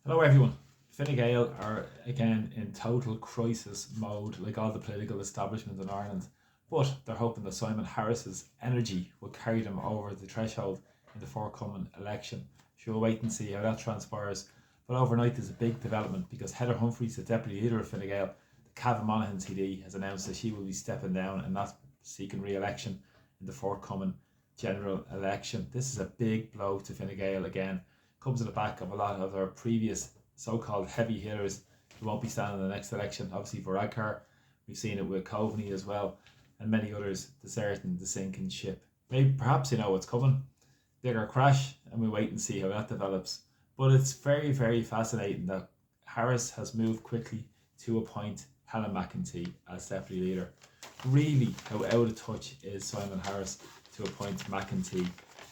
Hello everyone. Fine Gael are again in total crisis mode, like all the political establishment in Ireland. But they're hoping that Simon Harris's energy will carry them over the threshold in the forthcoming election. So we'll wait and see how that transpires. But overnight there's a big development because Heather Humphreys, the deputy leader of Fine Gael, the Cavan Monaghan TD, has announced that she will be stepping down and not seeking re-election in the forthcoming general election. This is a big blow to Fine Gael again, comes at the back of a lot of their previous so-called heavy hitters who won't be standing in the next election. Obviously for Varadkar, we've seen it with Coveney as well, and many others deserting the sinking ship. Maybe perhaps you know what's coming, bigger crash, and we wait and see how that develops. But it's very, very fascinating that Harris has moved quickly to appoint Helen McEntee as deputy leader. Really, how out of touch is Simon Harris to appoint McEntee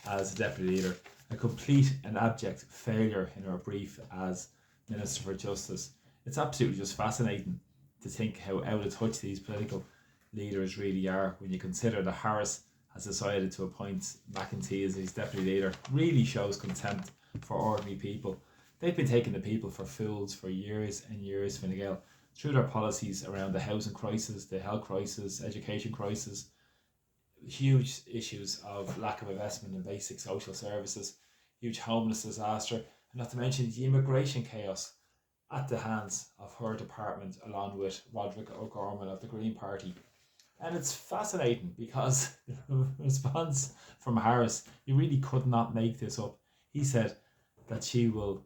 as deputy leader? A complete and abject failure in her brief as Minister for Justice. It's absolutely just fascinating to think how out of touch these political leaders really are when you consider that Harris has decided to appoint McEntee as his deputy leader. Really shows contempt for ordinary people. They've been taking the people for fools for years and years, Fine Gael, through their policies around the housing crisis, the health crisis, education crisis, huge issues of lack of investment in basic social services, huge homeless disaster, and not to mention the immigration chaos at the hands of her department, along with Roderick O'Gorman of the Green Party. And it's fascinating because the response from Harris, you really could not make this up. He said that she will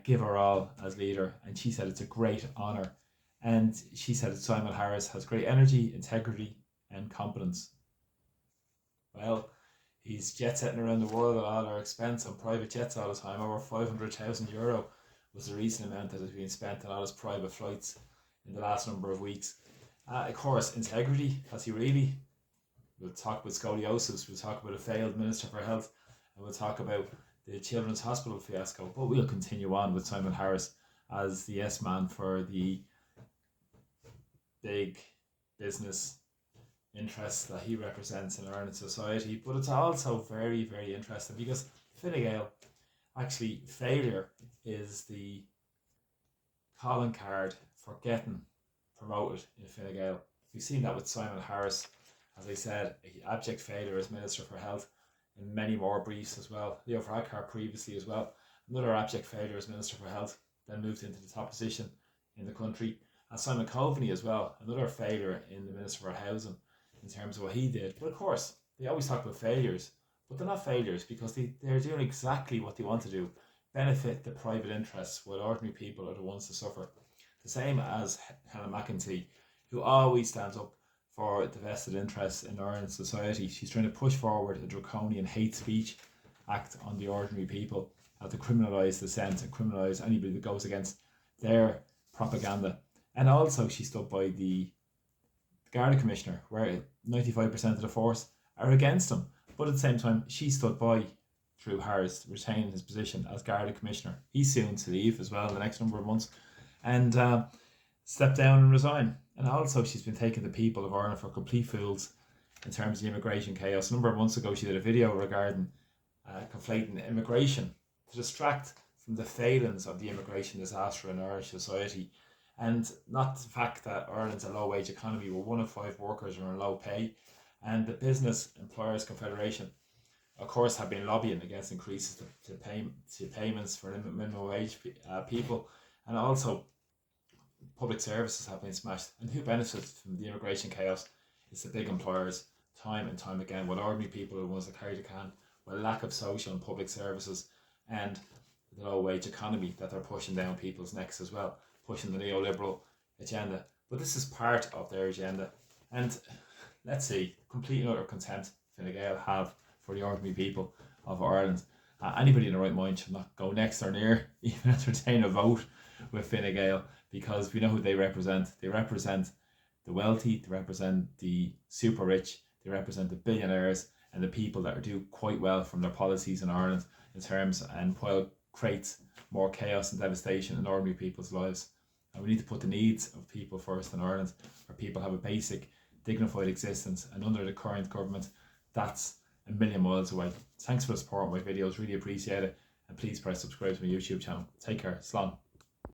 give her all as leader, and she said it's a great honour. And she said that Simon Harris has great energy, integrity, and competence. Well, he's jet setting around the world at all our expense on private jets all the time. Over €500,000 was the recent amount that has been spent on all his private flights in the last number of weeks. Of course, integrity, has he really? We'll talk about scoliosis, we'll talk about a failed Minister for Health, and we'll talk about the Children's Hospital fiasco. But we'll continue on with Simon Harris as the yes man for the big business interests that he represents in Ireland society. But it's also very, very interesting because Fine Gael, actually, failure is the calling card for getting promoted in Fine Gael. We've seen that with Simon Harris, as I said, abject failure as Minister for Health, and many more briefs as well. Leo Varadkar previously as well, another abject failure as Minister for Health, then moved into the top position in the country. And Simon Coveney as well, another failure in the Minister for Housing in terms of what he did. But of course, they always talk about failures, but they're not failures because they're doing exactly what they want to do, benefit the private interests, while ordinary people are the ones to suffer. The same as Helen McEntee, who always stands up for the vested interests in Ireland society. She's trying to push forward a draconian hate speech act on the ordinary people, to criminalise dissent and criminalise anybody that goes against their propaganda. And also, she stood by the Garda Commissioner, where 95% of the force are against him. But at the same time, she stood by through Harris retaining his position as Garda Commissioner. He's soon to leave as well in the next number of months and step down and resign. And also, she's been taking the people of Ireland for complete fools in terms of the immigration chaos. A number of months ago, she did a video regarding conflating immigration to distract from the failings of the immigration disaster in Irish society, and not the fact that Ireland's a low wage economy where 1 in 5 workers are on low pay, and the Business Employers Confederation, of course, have been lobbying against increases to payments for minimum wage people, and also public services have been smashed. And who benefits from the immigration chaos? It's the big employers, time and time again, while ordinary people are the ones that carry the can, with lack of social and public services and the low wage economy that they're pushing down people's necks as well, pushing the neoliberal agenda. But this is part of their agenda. And let's see, complete and utter contempt Fine Gael have for the ordinary people of Ireland. Anybody in the right mind should not go next or near, even entertain a vote with Fine Gael, because we know who they represent. They represent the wealthy, they represent the super rich, they represent the billionaires and the people that do quite well from their policies in Ireland in terms, and while creates more chaos and devastation in ordinary people's lives. And we need to put the needs of people first in Ireland, where people have a basic, dignified existence. And under the current government, that's a million miles away. Thanks for the support on my videos, really appreciate it. and please press subscribe to my YouTube channel. Take care. Slán.